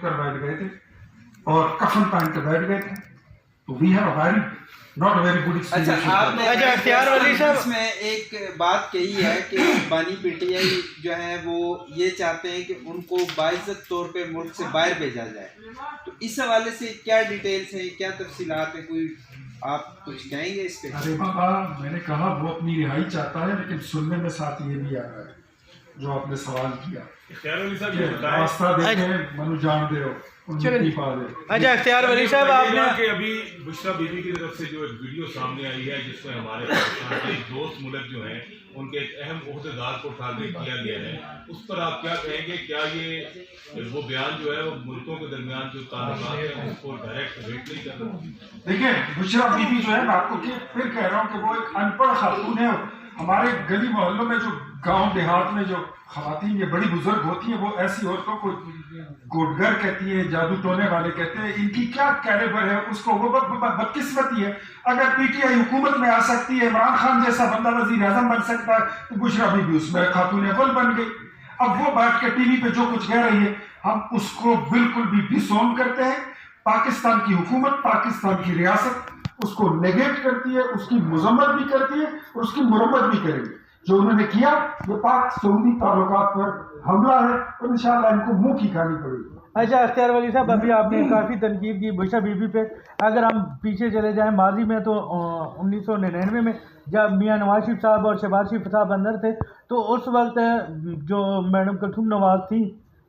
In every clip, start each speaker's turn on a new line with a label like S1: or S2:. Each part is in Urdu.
S1: کر بیٹھ گئے تھے اور کفن پہن کے بیٹھ گئے تھے. تو we have a very not a very good experience.
S2: آپ نے
S3: اختیار ولی صاحب
S2: اس میں ایک بات کہی ہے کہ بانی پی ٹی آئی جو ہے وہ یہ چاہتے ہیں کہ ان کو باعزت طور پہ ملک سے باہر بھیجا جائے. تو اس حوالے سے کیا ڈیٹیلز ہیں, کیا تفصیلات ہیں, کوئی آپ کچھ کہیں گے اس پہ؟
S1: ارے بابا میں نے کہا وہ اپنی رہائی چاہتا ہے, لیکن سننے میں ساتھ یہ بھی آ رہا ہے جو آپ نے سوال کیا. راستہ دیکھیں منو جان دے ہو.
S3: اچھا اختیار ولی صاحب آپ نے
S4: کہ ابھی بشرا بی بی کی طرف سے جو ایک ویڈیو سامنے آئی ہے جس میں ہمارے پاکستان کے دوست ملک جو ہیں ان کے ایک اہم عہدیدار کو ٹارگیٹ کیا گیا ہے, اس پر آپ کیا کہیں گے؟ کیا یہ وہ بیان جو ہے وہ ملکوں کے درمیان جو تعلقات ہیں اس کو ڈائریکٹ ریٹ نہیں کر رہا؟
S1: دیکھیں بشرا بی بی جو ہے میں آپ کو پھر کہہ رہا ہوں کہ وہ ایک ان پڑھ خاتون ہے. ہمارے گلی محلوں میں جو گاؤں دیہات میں جو خواتین یہ بڑی بزرگ ہوتی ہیں وہ ایسی عورتوں کو گوڈگر کہتی ہے, جادو ٹونے والے کہتے ہیں. ان کی کیا کیلیبر ہے, اس کو وہ بدقسمتی ہے. اگر پی ٹی آئی حکومت میں آ سکتی ہے, عمران خان جیسا بندہ وزیر اعظم بن سکتا ہے, تو بشرا بی بی اس میں خاتون اول بن گئی. اب وہ بیٹھ کے ٹی وی پہ جو کچھ کہہ رہی ہے ہم اس کو بالکل بھی ڈسون کرتے ہیں. پاکستان کی حکومت, پاکستان کی ریاست اس کو نیگیٹ کرتی ہے, اس کی مذمت بھی کرتی ہے اور اس کی مرمت بھی کرے گی. جو انہوں نے کیا یہ پاک سعودی تعلقات پر حملہ ہے اور انشاءاللہ ان کو منہ کی کھانی پڑے گی.
S3: اچھا اختیار ولی صاحب ابھی آپ نے کافی تنقید کی بشرا بی بی پہ. اگر ہم پیچھے چلے جائیں ماضی میں تو 1999 میں جب میاں نواز شریف صاحب اور شہباز شریف صاحب اندر تھے تو اس وقت جو میڈم کلثوم نواز تھی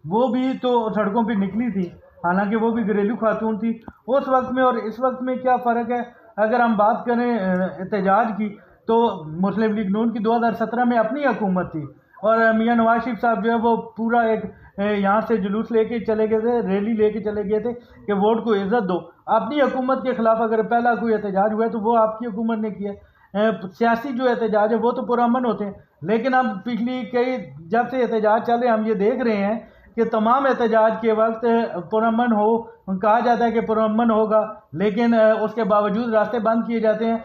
S3: وہ بھی تو سڑکوں پہ نکلی تھی, حالانکہ وہ بھی گھریلو خاتون تھی. اس وقت میں اور اس وقت میں کیا فرق ہے؟ اگر ہم بات کریں احتجاج کی تو مسلم لیگ نون کی 2017 میں اپنی حکومت تھی اور میاں نواز شریف صاحب جو ہے وہ پورا ایک یہاں سے جلوس لے کے چلے گئے تھے, ریلی لے کے چلے گئے تھے کہ ووٹ کو عزت دو. اپنی حکومت کے خلاف اگر پہلا کوئی احتجاج ہوا ہے تو وہ آپ کی حکومت نے کیا. سیاسی جو احتجاج ہے وہ تو پرامن ہوتے ہیں, لیکن اب پچھلی کئی جب سے احتجاج چل رہے ہیں ہم یہ دیکھ رہے ہیں کہ تمام احتجاج کے وقت پرامن ہو, کہا جاتا ہے کہ پرامن ہوگا, لیکن اس کے باوجود راستے بند کیے جاتے ہیں.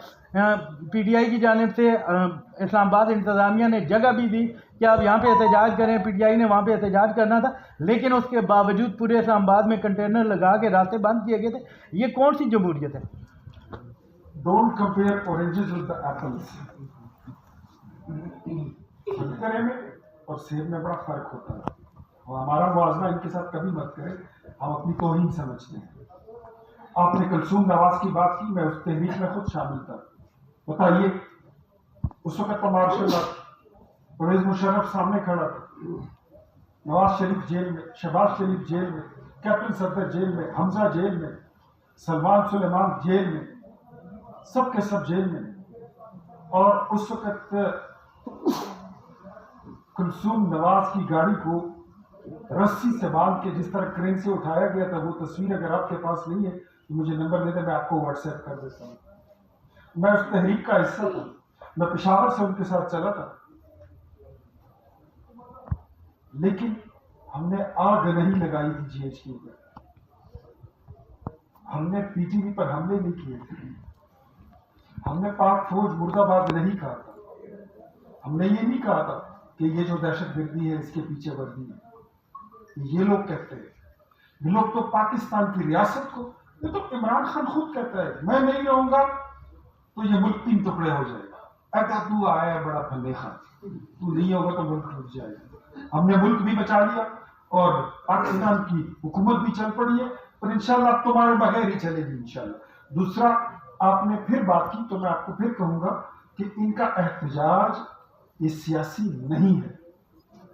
S3: پی ٹی آئی کی جانب سے اسلام آباد انتظامیہ نے جگہ بھی دی کہ آپ یہاں پہ احتجاج کریں, پی ٹی آئی نے وہاں پہ احتجاج کرنا تھا, لیکن اس کے باوجود پورے اسلام آباد میں کنٹینر لگا کے راستے بند کیے گئے تھے. یہ کون سی جمہوریت ہے؟
S1: Don't compare oranges with apples. سنترے میں اور سیب میں بڑا فرق ہوتا ہے, اور ہمارا موازنہ ان کے ساتھ کبھی مت کریں, ہم اپنی توہین سمجھتے ہیں. آپ نے کلثوم نواز کی بات کی, میں اس تحریک میں خود شامل تھا. بتائیے اس وقت تو ماشاء اللہ پرویز مشرف سامنے کھڑا تھا, نواز شریف جیل میں, شہباز شریف جیل میں, کیپٹن صدر جیل میں, حمزہ جیل میں, سلمان سلیمان جیل میں, سب کے سب جیل میں. اور اس وقت کلثوم نواز کی گاڑی کو رسی سے باندھ کے جس طرح کرین سے اٹھایا گیا تھا, وہ تصویر اگر آپ کے پاس نہیں ہے تو مجھے نمبر دے دیں, میں آپ کو واٹس ایپ کر دیتا ہوں. میں اس تحریک کا حصہ تھا, میں پشاور سے ان کے ساتھ چلا تھا, لیکن ہم نے آگ نہیں لگائی تھی جی ایچ کیو پر. ہم نے پی ٹی وی پر حملے نہیں کیے تھے, ہم نے پاک فوج مرد آباد نہیں کہا تھا, ہم نے یہ نہیں کہا تھا کہ یہ جو دہشت گردی ہے اس کے پیچھے وردی ہے. یہ لوگ کہتے ہیں, یہ لوگ تو پاکستان کی ریاست کو, یہ تو عمران خان خود کہتا ہے میں نہیں رہوں گا تو یہ ملک 3 ٹکڑے ہو جائے گا. ایسا تو آیا ہے بڑا پھندے خان, تو نہیں ہوگا تو ملک ٹوٹ جائے گا. ہم نے ملک بھی بچا لیا اور پاکستان کی حکومت بھی چل پڑی ہے, اور انشاءاللہ اب تمہارے بغیر ہی چلے گی انشاءاللہ. دوسرا آپ نے پھر بات کی تو میں آپ کو پھر کہوں گا کہ ان کا احتجاج یہ سیاسی نہیں ہے.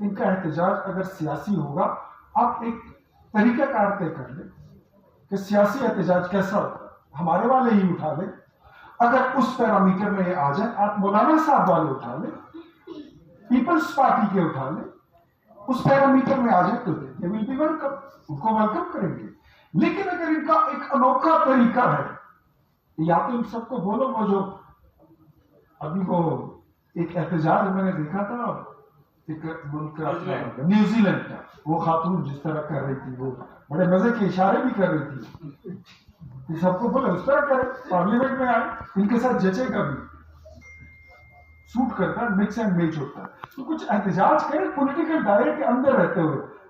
S1: ان کا احتجاج اگر سیاسی ہوگا, آپ ایک طریقہ کار طے کر لیں کہ سیاسی احتجاج کیسا ہوتا ہے, ہمارے والے ہی اٹھا لیں. اگر اس پیرامیٹر میں یہ آ جائیں, آپ مولانا صاحب والے اٹھا لیں, پیپلز پارٹی کے اٹھا لیں, اس پیرامیٹر میں آ جائیں تو دے ول بی ویلکم, ان کو ویلکم کریں گے. لیکن اگر ان کا ایک انوکھا طریقہ ہے, یا تو ان سب کو بولو وہ جو ابھی وہ ایک احتجاج میں نے دیکھا تھا ایک ملک کا نیوزی لینڈ کا, وہ خاتون جس طرح کر رہی تھی, وہ بڑے مزے کے اشارے بھی کر رہی تھی, سب کو بولے اس طرح کرے, پارلیمنٹ میں آئے, ان کے ساتھ جچے کا بھی سوٹ کرتا ہے, مکس اینڈ میچ ہوتا ہے. تو کچھ احتجاج کریں پولیٹیکل دائرے کے اندر رہتے ہوئے,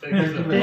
S5: Thank you, sir.